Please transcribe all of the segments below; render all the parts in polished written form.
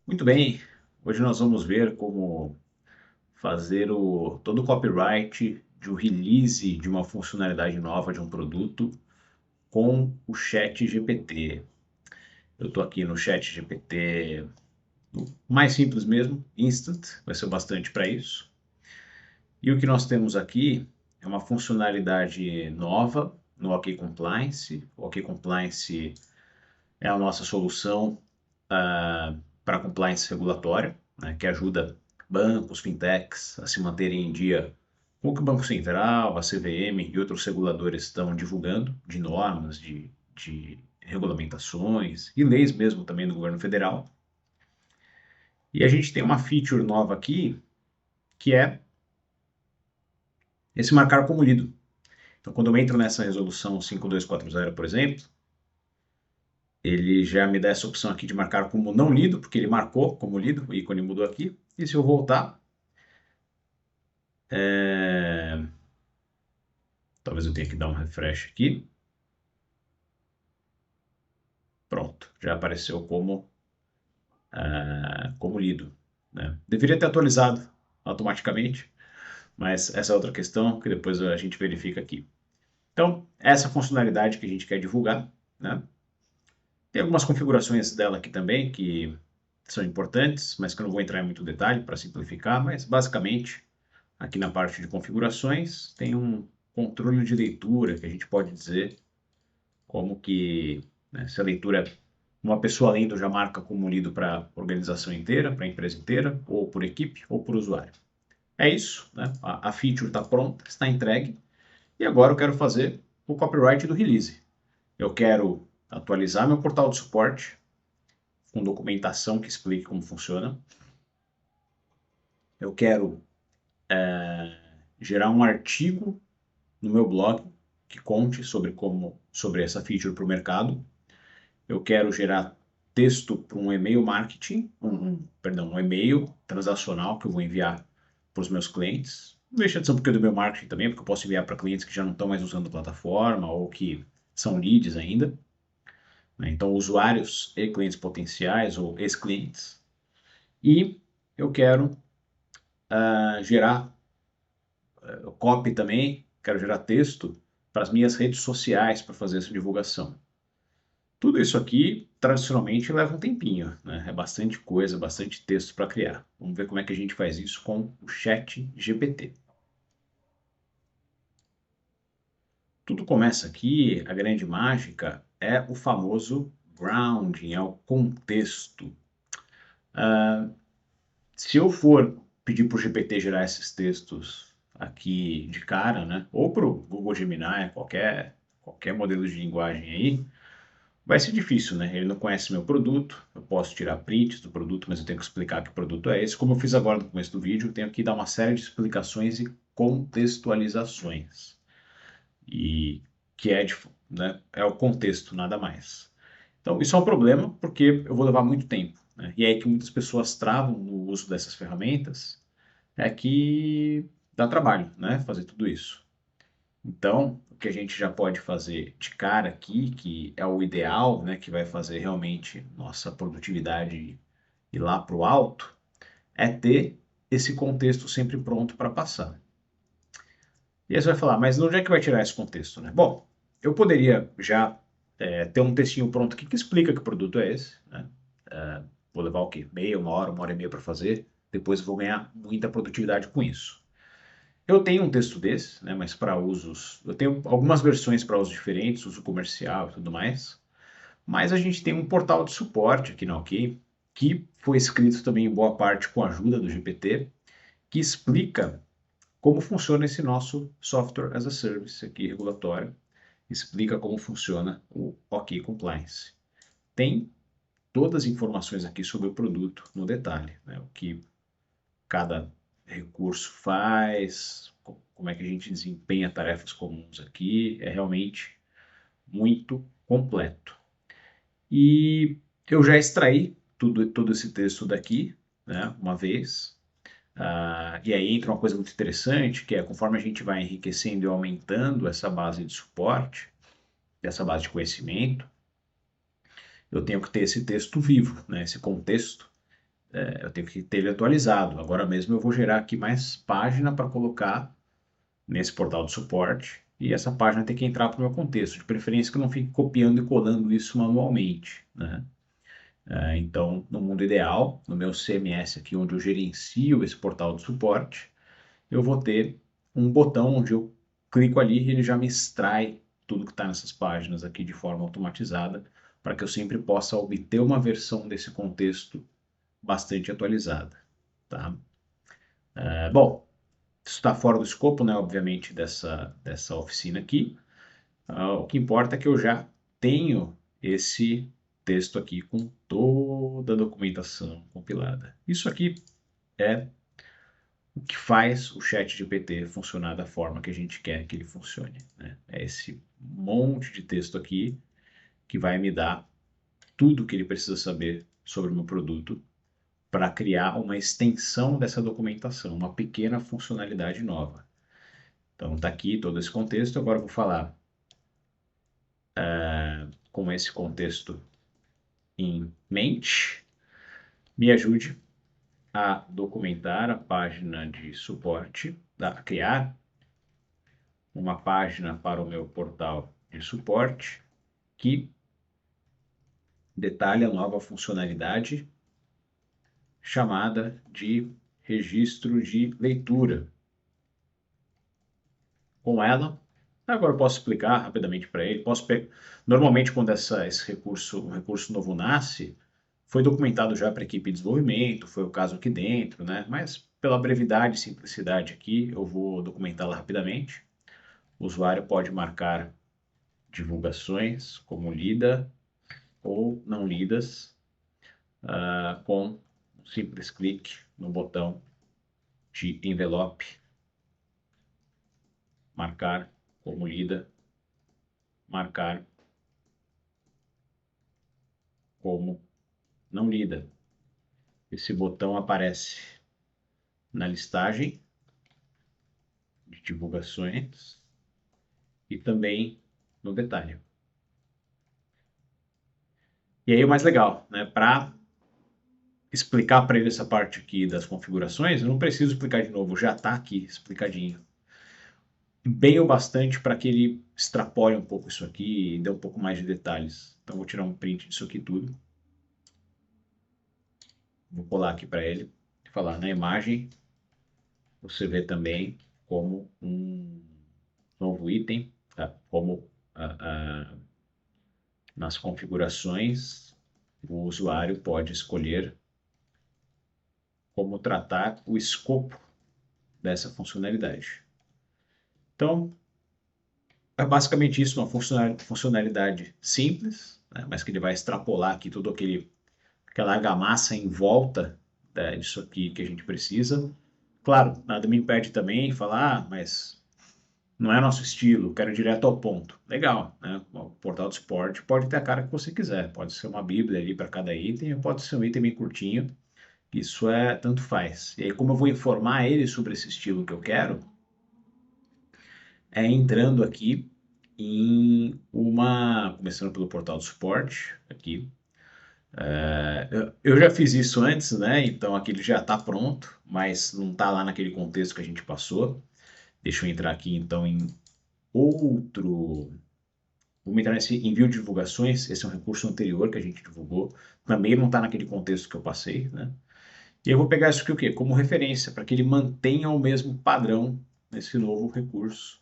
Muito bem, hoje nós vamos ver como fazer todo o copyright de um release de uma funcionalidade nova de um produto com o Chat GPT. Eu estou aqui no Chat GPT, mais simples mesmo, Instant, vai ser bastante para isso. E o que nós temos aqui é uma funcionalidade nova no OK Compliance. O OK Compliance é a nossa solução para compliance regulatória, né, que ajuda bancos, fintechs a se manterem em dia com o que o Banco Central, a CVM e outros reguladores estão divulgando de normas, de regulamentações e leis mesmo também do governo federal. E a gente tem uma feature nova aqui, que é esse marcar como lido. Então, quando eu entro nessa resolução 5240, por exemplo, ele já me dá essa opção aqui de marcar como não lido, porque ele marcou como lido, o ícone mudou aqui. E se eu voltar, talvez eu tenha que dar um refresh aqui. Pronto, já apareceu como lido, né? Deveria ter atualizado automaticamente, mas essa é outra questão que depois a gente verifica aqui. Então, essa funcionalidade que a gente quer divulgar, né? Tem algumas configurações dela aqui também que são importantes, mas que eu não vou entrar em muito detalhe para simplificar, mas basicamente, aqui na parte de configurações, tem um controle de leitura que a gente pode dizer como que, né, se a leitura, uma pessoa lendo já marca como lido para a organização inteira, para a empresa inteira, ou por equipe, ou por usuário. É isso, né? A feature está pronta, está entregue, e agora eu quero fazer o copyright do release. Eu quero atualizar meu portal de suporte com documentação que explique como funciona. Eu quero gerar um artigo no meu blog que conte sobre essa feature para o mercado. Eu quero gerar texto para um e-mail marketing, perdão, um e-mail transacional que eu vou enviar para os meus clientes. Não deixa de ser um pouquinho do meu marketing também, porque eu posso enviar para clientes que já não estão mais usando a plataforma ou que são leads ainda, né? Então, usuários e clientes potenciais ou ex-clientes. E eu quero gerar copy também, quero gerar texto para as minhas redes sociais para fazer essa divulgação. Tudo isso aqui, tradicionalmente, leva um tempinho, né? É bastante coisa, bastante texto para criar. Vamos ver como é que a gente faz isso com o Chat GPT. Tudo começa aqui, a grande mágica é o famoso grounding, é o contexto. Se eu for pedir para o GPT gerar esses textos aqui de cara, né? Ou para o Google Gemini, qualquer modelo de linguagem aí, vai ser difícil, né? Ele não conhece meu produto, eu posso tirar prints do produto, mas eu tenho que explicar que produto é esse. Como eu fiz agora no começo do vídeo, eu tenho que dar uma série de explicações e contextualizações. E que né, é o contexto, nada mais. Então, isso é um problema porque eu vou levar muito tempo, né? E é aí que muitas pessoas travam no uso dessas ferramentas, é que dá trabalho, né? Fazer tudo isso. Então, o que a gente já pode fazer de cara aqui, que é o ideal, né, que vai fazer realmente nossa produtividade ir lá para o alto, é ter esse contexto sempre pronto para passar. E aí você vai falar, mas onde é que vai tirar esse contexto, né? Bom, eu poderia já ter um textinho pronto aqui que explica que produto é esse, né? Vou levar o quê? Meia, uma hora e meia para fazer, depois vou ganhar muita produtividade com isso. Eu tenho um texto desse, né, mas para usos. Eu tenho algumas versões para usos diferentes, uso comercial e tudo mais. Mas a gente tem um portal de suporte aqui na OK, que foi escrito também em boa parte com a ajuda do GPT, que explica como funciona esse nosso software as a service aqui regulatório, explica como funciona o OK Compliance. Tem todas as informações aqui sobre o produto no detalhe, né, o que cada recurso faz, como é que a gente desempenha tarefas comuns aqui, é realmente muito completo. E eu já extraí todo esse texto daqui, né, uma vez, e aí entra uma coisa muito interessante, que é conforme a gente vai enriquecendo e aumentando essa base de suporte, essa base de conhecimento, eu tenho que ter esse texto vivo, né, esse contexto, eu tenho que ter ele atualizado. Agora mesmo eu vou gerar aqui mais página para colocar nesse portal de suporte, e essa página tem que entrar para o meu contexto, de preferência que eu não fique copiando e colando isso manualmente, né? Então, no mundo ideal, no meu CMS aqui, onde eu gerencio esse portal de suporte, eu vou ter um botão onde eu clico ali e ele já me extrai tudo que está nessas páginas aqui de forma automatizada, para que eu sempre possa obter uma versão desse contexto bastante atualizada, tá? Bom, isso está fora do escopo, né, obviamente, dessa oficina aqui. O que importa é que eu já tenho esse texto aqui com toda a documentação compilada. Isso aqui é o que faz o ChatGPT funcionar da forma que a gente quer que ele funcione, né? É esse monte de texto aqui que vai me dar tudo que ele precisa saber sobre o meu produto para criar uma extensão dessa documentação, uma pequena funcionalidade nova. Então está aqui todo esse contexto, agora eu vou falar com esse contexto em mente, me ajude a documentar a página de suporte, a criar uma página para o meu portal de suporte que detalhe a nova funcionalidade chamada de registro de leitura. Com ela, agora eu posso explicar rapidamente para ele. Normalmente, quando esse recurso, um recurso novo nasce, foi documentado já para a equipe de desenvolvimento, foi o caso aqui dentro, né? Mas pela brevidade e simplicidade aqui, eu vou documentá-la rapidamente. O usuário pode marcar divulgações como lida ou não lidas, com um simples clique no botão de envelope, marcar como lida, marcar como não lida. Esse botão aparece na listagem de divulgações e também no detalhe. E aí o mais legal, né? Para explicar para ele essa parte aqui das configurações, eu não preciso explicar de novo, já está aqui explicadinho. Bem o bastante para que ele extrapole um pouco isso aqui e dê um pouco mais de detalhes. Então vou tirar um print disso aqui tudo. Vou colar aqui para ele e falar na imagem. Você vê também como um novo item, tá? Como nas configurações o usuário pode escolher como tratar o escopo dessa funcionalidade. Então, é basicamente isso, uma funcionalidade simples, né, mas que ele vai extrapolar aqui tudo aquela argamassa em volta, né, disso aqui que a gente precisa. Claro, nada me impede também de falar, mas não é nosso estilo, quero ir direto ao ponto. Legal, né? O portal de suporte pode ter a cara que você quiser, pode ser uma bíblia ali para cada item, ou pode ser um item bem curtinho, isso tanto faz. E aí, como eu vou informar ele sobre esse estilo que eu quero, entrando aqui começando pelo portal de suporte, aqui. Eu já fiz isso antes, né? Então aqui ele já está pronto, mas não está lá naquele contexto que a gente passou. Deixa eu entrar aqui então em outro. Vamos entrar nesse envio de divulgações. Esse é um recurso anterior que a gente divulgou. Também não está naquele contexto que eu passei, né? E eu vou pegar isso aqui o quê? Como referência, para que ele mantenha o mesmo padrão nesse novo recurso,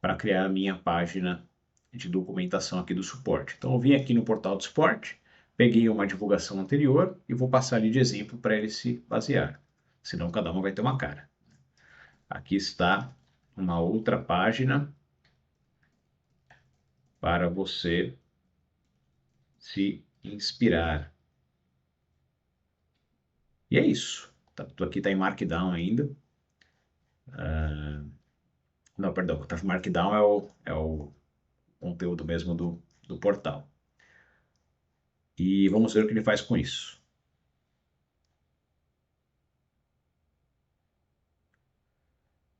para criar a minha página de documentação aqui do suporte. Então eu vim aqui no portal de suporte, peguei uma divulgação anterior e vou passar ali de exemplo para ele se basear. Senão cada uma vai ter uma cara. Aqui está uma outra página para você se inspirar. E é isso. Tudo aqui está em Markdown ainda. Não, perdão, tá, Markdown é o conteúdo mesmo do portal. E vamos ver o que ele faz com isso.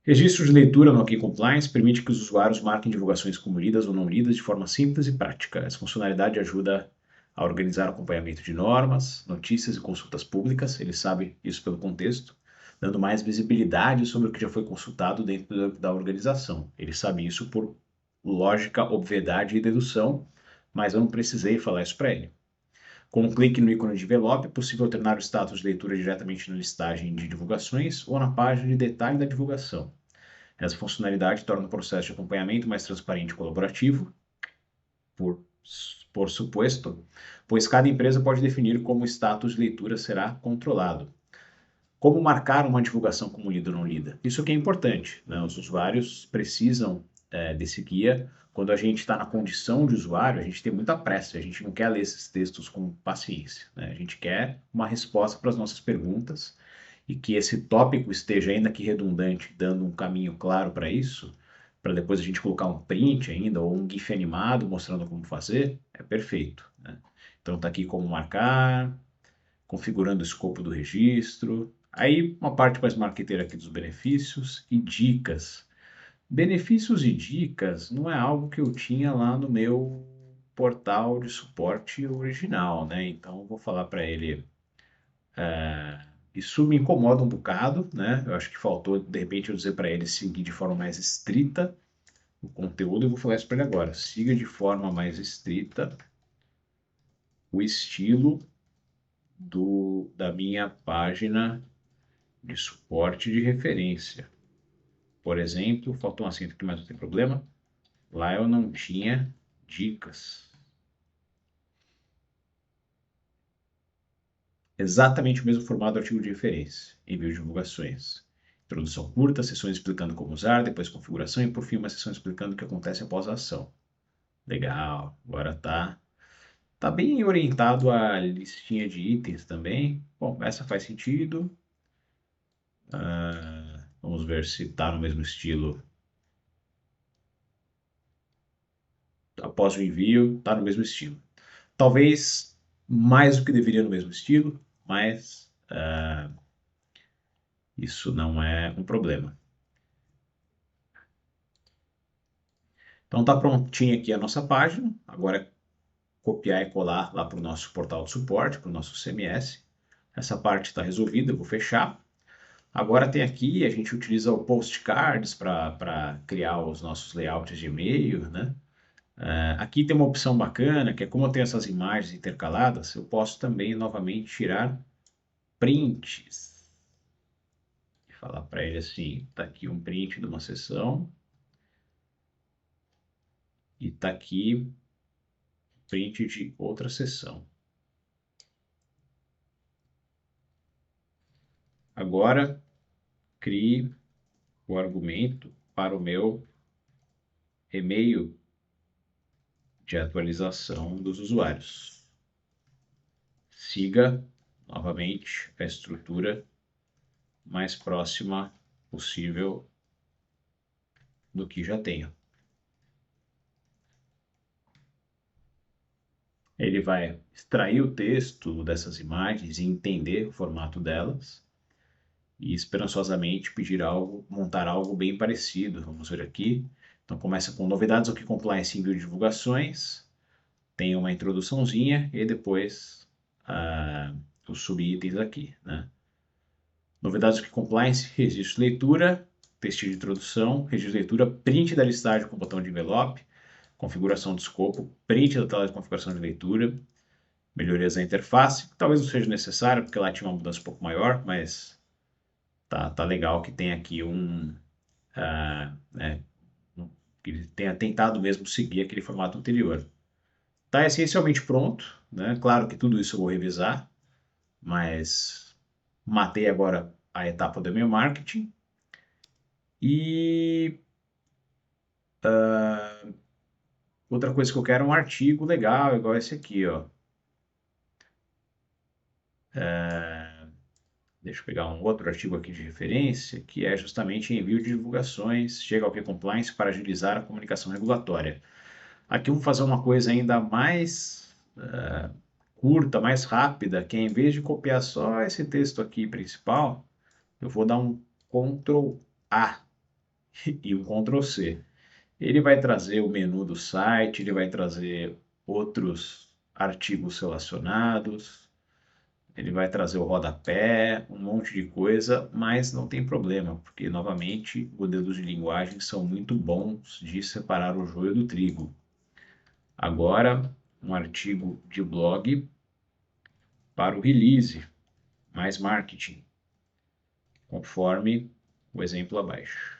Registro de leitura no OK Compliance permite que os usuários marquem divulgações como lidas ou não lidas de forma simples e prática. Essa funcionalidade ajuda a organizar o acompanhamento de normas, notícias e consultas públicas, ele sabe isso pelo contexto, dando mais visibilidade sobre o que já foi consultado dentro da organização. Ele sabe isso por lógica, obviedade e dedução, mas eu não precisei falar isso para ele. Com um clique no ícone de envelope, é possível alternar o status de leitura diretamente na listagem de divulgações ou na página de detalhe da divulgação. Essa funcionalidade torna o processo de acompanhamento mais transparente e colaborativo, por suposto, pois cada empresa pode definir como o status de leitura será controlado. Como marcar uma divulgação como lida ou não lida? Isso aqui é importante, né? Os usuários precisam desse guia. Quando a gente está na condição de usuário, a gente tem muita pressa, a gente não quer ler esses textos com paciência, né? A gente quer uma resposta para as nossas perguntas e que esse tópico esteja, ainda que redundante, dando um caminho claro para isso, para depois a gente colocar um print ainda ou um GIF animado mostrando como fazer, é perfeito, né? Então está aqui como marcar, configurando o escopo do registro. Aí uma parte mais marqueteira aqui dos benefícios e dicas. Benefícios e dicas não é algo que eu tinha lá no meu portal de suporte original, né? Então eu vou falar para ele. Isso me incomoda um bocado, né? Eu acho que faltou, de repente, eu dizer para ele seguir de forma mais estrita o conteúdo. Eu vou falar isso para ele agora. Siga de forma mais estrita o estilo da minha página de suporte de referência. Por exemplo, faltou um acento aqui, mas não tem problema. Lá eu não tinha dicas. Exatamente o mesmo formato do artigo de referência. Envio de divulgações. Introdução curta, sessões explicando como usar, depois configuração e por fim uma sessão explicando o que acontece após a ação. Legal, agora tá bem orientado à listinha de itens também. Bom, essa faz sentido. Vamos ver se está no mesmo estilo. Após o envio, está no mesmo estilo. Talvez mais do que deveria no mesmo estilo, mas isso não é um problema. Então tá prontinha aqui a nossa página. Agora é copiar e colar lá para o nosso portal de suporte, para o nosso CMS. Essa parte está resolvida, eu vou fechar. Agora tem aqui, a gente utiliza o postcards para criar os nossos layouts de e-mail, né? Aqui tem uma opção bacana, que é como eu tenho essas imagens intercaladas, eu posso também novamente tirar prints. E falar para ele assim, tá aqui um print de uma sessão e tá aqui print de outra sessão. Agora, crie o argumento para o meu e-mail de atualização dos usuários. Siga novamente a estrutura mais próxima possível do que já tenho. Ele vai extrair o texto dessas imagens e entender o formato delas e esperançosamente pedir algo, montar algo bem parecido. Vamos ver aqui. Então começa com novidades ao que compliance envio de divulgações, tem uma introduçãozinha e depois os subitens aqui, né? Novidades do que compliance, registro de leitura, texto de introdução, registro de leitura, print da listagem com botão de envelope, configuração do escopo, print da tela de configuração de leitura, melhorias da interface, que talvez não seja necessário, porque lá tinha uma mudança um pouco maior, mas tá legal que tem aqui né, que ele tenha tentado mesmo seguir aquele formato anterior. Está essencialmente pronto, né? Claro que tudo isso eu vou revisar, mas matei agora a etapa do e-mail marketing e outra coisa que eu quero é um artigo legal, igual esse aqui, ó. Deixa eu pegar um outro artigo aqui de referência, que é justamente envio de divulgações, chega ao Compliance para agilizar a comunicação regulatória. Aqui vamos fazer uma coisa ainda mais curta, mais rápida, que é em vez de copiar só esse texto aqui principal, eu vou dar um Ctrl A e um Ctrl C. Ele vai trazer o menu do site, ele vai trazer outros artigos relacionados, ele vai trazer o rodapé, um monte de coisa, mas não tem problema, porque, novamente, modelos de linguagem são muito bons de separar o joio do trigo. Agora, um artigo de blog para o release, mais marketing, conforme o exemplo abaixo.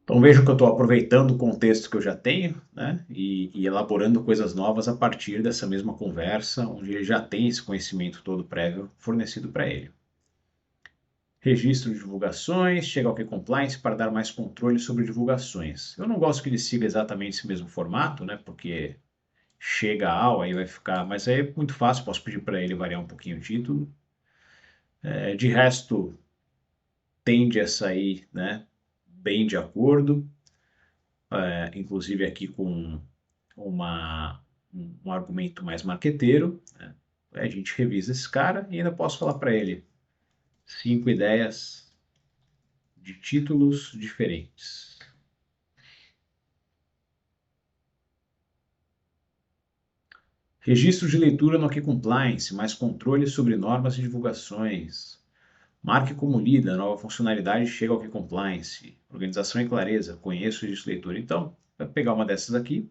Então vejo que eu estou aproveitando o contexto que eu já tenho, né, e elaborando coisas novas a partir dessa mesma conversa, onde ele já tem esse conhecimento todo prévio fornecido para ele. Registro de divulgações, chega ao Compliance para dar mais controle sobre divulgações. Eu não gosto que ele siga exatamente esse mesmo formato, né, porque chega ao, aí vai ficar, mas aí é muito fácil, posso pedir para ele variar um pouquinho o título. De resto, tende a sair, né, bem de acordo, inclusive aqui com um argumento mais marqueteiro, né? A gente revisa esse cara e ainda posso falar para ele 5 ideias de títulos diferentes. Registro de leitura no Compliance, mais controle sobre normas e divulgações. Marque como lida, nova funcionalidade chega ao Compliance. Organização e clareza, conheço o registro de leitura. Então, vai pegar uma dessas aqui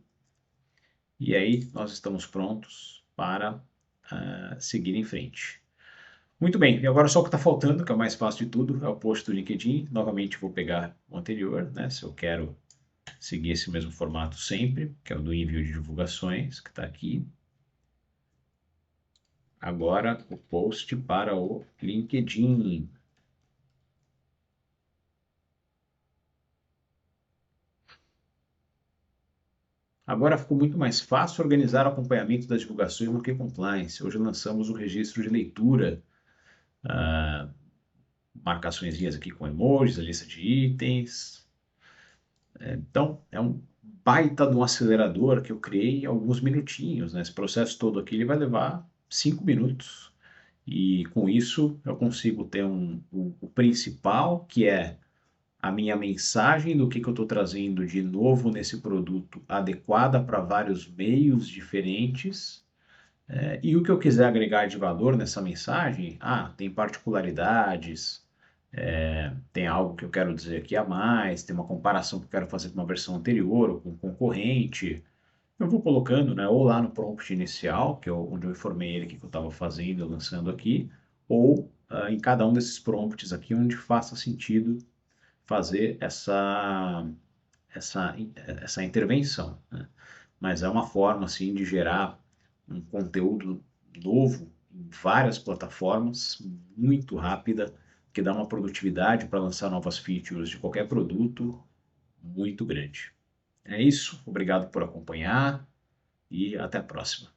e aí nós estamos prontos para seguir em frente. Muito bem, e agora só o que está faltando, que é o mais fácil de tudo, é o post do LinkedIn. Novamente vou pegar o anterior, né, se eu quero seguir esse mesmo formato sempre, que é o do envio de divulgações, que está aqui. Agora o post para o LinkedIn. Agora ficou muito mais fácil organizar o acompanhamento das divulgações no Compliance. Hoje lançamos o registro de leitura, marcações aqui com emojis, a lista de itens. Então, é um baita de um acelerador que eu criei em alguns minutinhos, né? Esse processo todo aqui ele vai levar 5 minutos. E com isso eu consigo ter o principal, que é a minha mensagem do que eu estou trazendo de novo nesse produto, adequada para vários meios diferentes. E o que eu quiser agregar de valor nessa mensagem, tem particularidades, tem algo que eu quero dizer aqui a mais, tem uma comparação que eu quero fazer com uma versão anterior ou com um concorrente. Eu vou colocando, né, ou lá no prompt inicial, que é onde eu informei ele o que eu estava fazendo, lançando aqui, ou em cada um desses prompts aqui, onde faça sentido fazer essa intervenção, né? Mas é uma forma, assim, de gerar um conteúdo novo em várias plataformas, muito rápida, que dá uma produtividade para lançar novas features de qualquer produto muito grande. É isso, obrigado por acompanhar e até a próxima.